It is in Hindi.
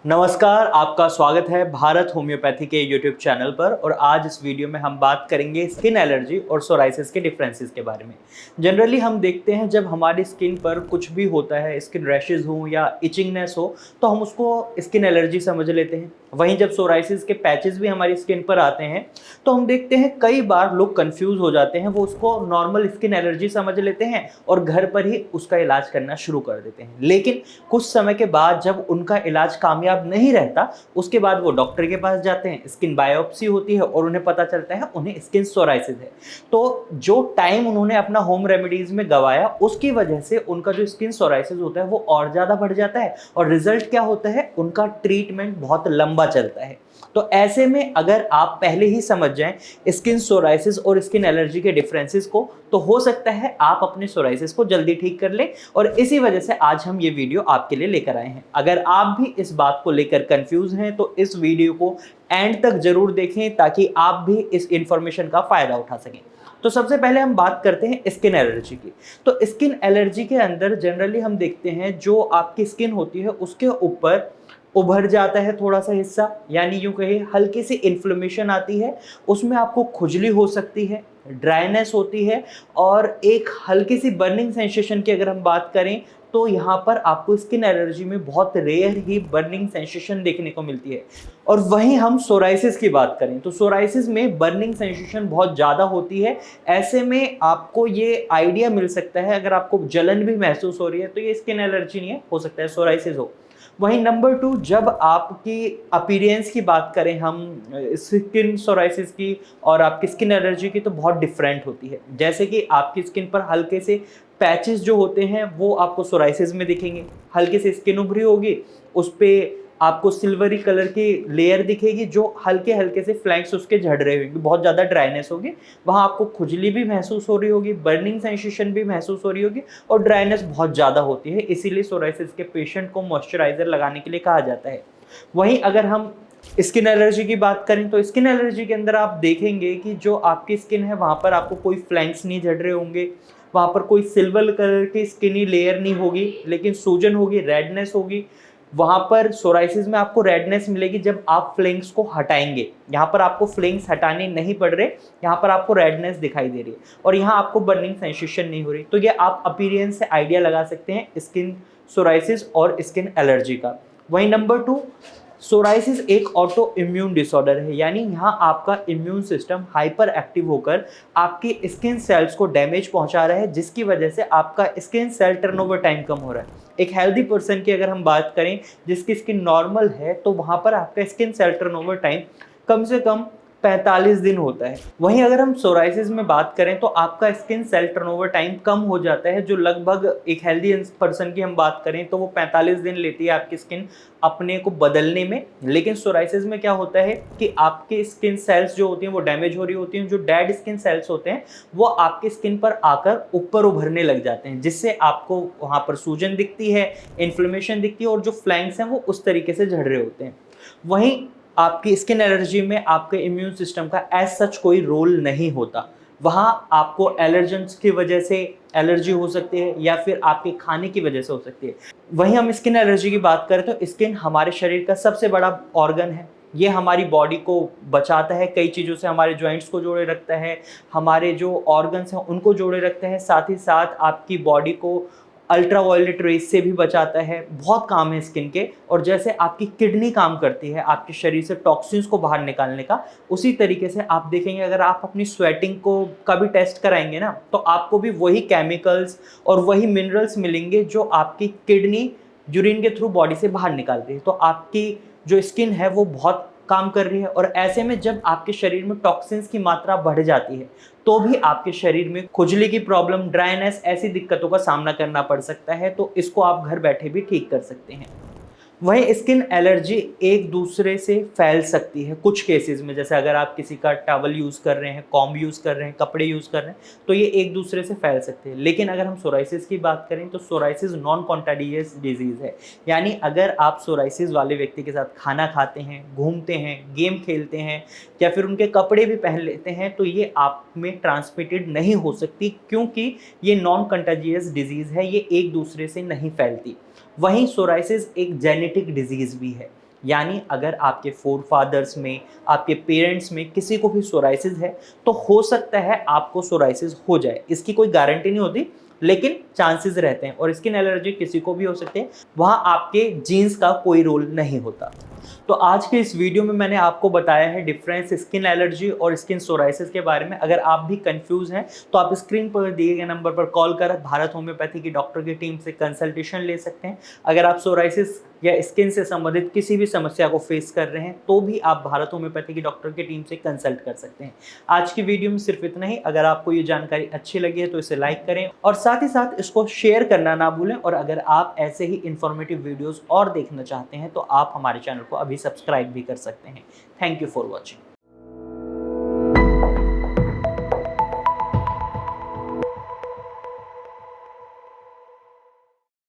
नमस्कार, आपका स्वागत है भारत होम्योपैथी के यूट्यूब चैनल पर। और आज इस वीडियो में हम बात करेंगे स्किन एलर्जी और सोराइसिस के डिफरेंसेस के बारे में। जनरली हम देखते हैं जब हमारी स्किन पर कुछ भी होता है, स्किन रैशेज हो या इचिंगनेस हो, तो हम उसको स्किन एलर्जी समझ लेते हैं। वहीं जब सोराइसिस के पैचेस भी हमारी स्किन पर आते हैं तो हम देखते हैं कई बार लोग कंफ्यूज हो जाते हैं, वो उसको नॉर्मल स्किन एलर्जी समझ लेते हैं और घर पर ही उसका इलाज करना शुरू कर देते हैं। लेकिन कुछ समय के बाद जब उनका इलाज कामयाब नहीं रहता, उसके बाद वो डॉक्टर के पास जाते हैं, स्किन बायोप्सी होती है और उन्हें पता चलता है उन्हें स्किन सोराइसिस है। तो जो टाइम उन्होंने अपना होम रेमेडीज में गवाया, उसकी वजह से उनका जो स्किन सोराइसिस होता है वो और ज़्यादा बढ़ जाता है और रिजल्ट क्या होता है, उनका ट्रीटमेंट बहुत लंबा चलता है। तो ऐसे में अगर आप पहले ही समझ जाएं स्किन सोराइसिस और स्किन एलर्जी के डिफरेंसेस को, तो हो सकता है आप अपने सोराइसिस को जल्दी ठीक कर लें। और इसी वजह से आज हम ये वीडियो आपके लिए लेकर आए हैं। अगर आप भी इस बात को लेकर कंफ्यूज हैं तो इस वीडियो को एंड तक जरूर देखें ताकि आप भी इस इंफॉर्मेशन का फायदा उठा सकें। तो सबसे पहले हम बात करते हैं स्किन एलर्जी की। तो स्किन एलर्जी के अंदर जनरली हम देखते हैं जो आपकी स्किन होती है उसके ऊपर उभर जाता है थोड़ा सा हिस्सा, यानी यूं कहे हल्की सी इन्फ्लेमेशन आती है, उसमें आपको खुजली हो सकती है, ड्राइनेस होती है और एक हल्की सी बर्निंग सेंसेशन की अगर हम बात करें तो यहाँ पर आपको स्किन एलर्जी में बहुत रेयर ही बर्निंग सेंसेशन देखने को मिलती है। और वहीं हम सोराइसिस की बात करें तो सोराइसिस में बर्निंग सेंसेशन बहुत ज़्यादा होती है। ऐसे में आपको ये आइडिया मिल सकता है, अगर आपको जलन भी महसूस हो रही है तो ये स्किन एलर्जी नहीं है, हो सकता है सोराइसिस हो। वहीं नंबर 2, जब आपकी अपीयरेंस की बात करें हम स्किन सोराइसिस की और आपकी स्किन एलर्जी की, तो बहुत डिफरेंट होती है। जैसे कि आपकी स्किन पर हल्के से पैचेस जो होते हैं वो आपको सोराइसिस में दिखेंगे, हल्के से स्किन उभरी होगी, उस पर आपको सिल्वरी कलर की लेयर दिखेगी जो हल्के हल्के से फ्लैंक्स उसके झड़ रहे होंगे, बहुत ज़्यादा ड्राइनेस होगी, वहाँ आपको खुजली भी महसूस हो रही होगी, बर्निंग सेंसेशन भी महसूस हो रही होगी और ड्राइनेस बहुत ज़्यादा होती है। इसीलिए सोराइसिस के पेशेंट को मॉइस्चराइजर लगाने के लिए कहा जाता है। वहीं अगर हम स्किन एलर्जी की बात करें तो स्किन एलर्जी के अंदर आप देखेंगे कि जो आपकी स्किन है वहाँ पर आपको कोई फ्लैंक्स नहीं झड़ रहे होंगे, वहाँ पर कोई सिल्वर कलर की स्किनी लेयर नहीं होगी, लेकिन सूजन होगी, रेडनेस होगी। वहाँ पर सोराइसिस में आपको रेडनेस मिलेगी जब आप फ्लैंक्स को हटाएंगे, यहाँ पर आपको फ्लैंक्स हटाने नहीं पड़ रहे, यहाँ पर आपको रेडनेस दिखाई दे रही है और यहाँ आपको बर्निंग सेंसेशन नहीं हो रही। तो ये आप अपीयरेंस से आइडिया लगा सकते हैं स्किन सोराइसिस और स्किन एलर्जी का। वहीं नंबर 2, सोराइसिस एक ऑटो इम्यून डिसऑर्डर है, यानी यहाँ आपका इम्यून सिस्टम हाइपर एक्टिव होकर आपकी स्किन सेल्स को डैमेज पहुंचा रहा है, जिसकी वजह से आपका स्किन सेल टर्नओवर टाइम कम हो रहा है। एक हेल्दी पर्सन की अगर हम बात करें जिसकी स्किन नॉर्मल है, तो वहाँ पर आपका स्किन सेल टर्नओवर टाइम कम से कम 45 दिन होता है। वहीं अगर हम सोराइसिस में बात करें तो आपका स्किन सेल टर्नओवर टाइम कम हो जाता है, जो लगभग एक हेल्दी पर्सन की हम बात करें तो वो 45 दिन लेती है आपकी स्किन अपने को बदलने में। लेकिन सोराइसिस में क्या होता है कि आपकी स्किन सेल्स जो होती हैं वो डैमेज हो रही होती हैं, जो डेड स्किन सेल्स होते हैं वो आपकी स्किन पर आकर ऊपर उभरने लग जाते हैं, जिससे आपको वहाँ पर सूजन दिखती है, इन्फ्लेमेशन दिखती है और जो फ्लैंक्स हैं वो उस तरीके से झड़ रहे होते हैं। वहीं आपकी स्किन एलर्जी में आपके इम्यून सिस्टम का एज सच कोई रोल नहीं होता। वहाँ आपको एलर्जेंस की वजह से एलर्जी हो सकती है या फिर आपके खाने की वजह से हो सकती है। वहीं हम स्किन एलर्जी की बात करें तो स्किन हमारे शरीर का सबसे बड़ा ऑर्गन है। ये हमारी बॉडी को बचाता है कई चीज़ों से, हमारे जॉइंट्स को जोड़े रखता है, हमारे जो ऑर्गन्स हैं उनको जोड़े रखता है, साथ ही साथ आपकी बॉडी को अल्ट्रा वायलेट रेस से भी बचाता है। बहुत काम है स्किन के। और जैसे आपकी किडनी काम करती है आपके शरीर से टॉक्सिन्स को बाहर निकालने का, उसी तरीके से आप देखेंगे अगर आप अपनी स्वेटिंग को का भी टेस्ट कराएंगे ना, तो आपको भी वही केमिकल्स और वही मिनरल्स मिलेंगे जो आपकी किडनी यूरिन के थ्रू बॉडी से बाहर निकालती है। तो आपकी जो स्किन है वो बहुत काम कर रही है। और ऐसे में जब आपके शरीर में टॉक्सिन्स की मात्रा बढ़ जाती है तो भी आपके शरीर में खुजली की प्रॉब्लम, ड्राइनेस, ऐसी दिक्कतों का सामना करना पड़ सकता है। तो इसको आप घर बैठे भी ठीक कर सकते हैं। वहीं स्किन एलर्जी एक दूसरे से फैल सकती है कुछ केसेस में, जैसे अगर आप किसी का टॉवल यूज़ कर रहे हैं, कॉम्ब यूज़ कर रहे हैं, कपड़े यूज़ कर रहे हैं, तो ये एक दूसरे से फैल सकते हैं। लेकिन अगर हम सोराइसिस की बात करें तो सोराइसिस नॉन कॉन्टागियस डिजीज़ है, यानी अगर आप सोराइसिस वाले व्यक्ति के साथ खाना खाते हैं, घूमते हैं, गेम खेलते हैं या फिर उनके कपड़े भी पहन लेते हैं, तो ये आप में ट्रांसमिटेड नहीं हो सकती, क्योंकि ये नॉन कंटाजियस डिजीज़ है, ये एक दूसरे से नहीं फैलती। वहीं सोराइसिस एक जेनेटिक डिजीज़ भी है, यानी अगर आपके फोर फादर्स में, आपके पेरेंट्स में किसी को भी सोराइसिस है तो हो सकता है आपको सोराइसिस हो जाए। इसकी कोई गारंटी नहीं होती, लेकिन चांसेस रहते हैं। और स्किन एलर्जी किसी को भी हो सकती है, वहाँ आपके जीन्स का कोई रोल नहीं होता। तो आज के इस वीडियो में मैंने आपको बताया है डिफरेंस स्किन एलर्जी और स्किन सोराइसिस के बारे में। अगर आप भी कंफ्यूज हैं तो आप स्क्रीन पर दिए गए नंबर पर कॉल कर भारत होम्योपैथी की डॉक्टर की टीम से कंसल्टेशन ले सकते हैं। अगर आप सोराइसिस या स्किन से संबंधित किसी भी समस्या को फेस कर रहे हैं तो भी आप भारत होम्योपैथी की डॉक्टर की टीम से कंसल्ट कर सकते हैं। आज की वीडियो में सिर्फ इतना ही। अगर आपको ये जानकारी अच्छी लगी है तो इसे लाइक करें और साथ ही साथ इसको शेयर करना ना भूलें। और अगर आप ऐसे ही इंफॉर्मेटिव वीडियोस और देखना चाहते हैं तो आप हमारे चैनल को अभी सब्सक्राइब भी कर सकते हैं। Thank you for watching.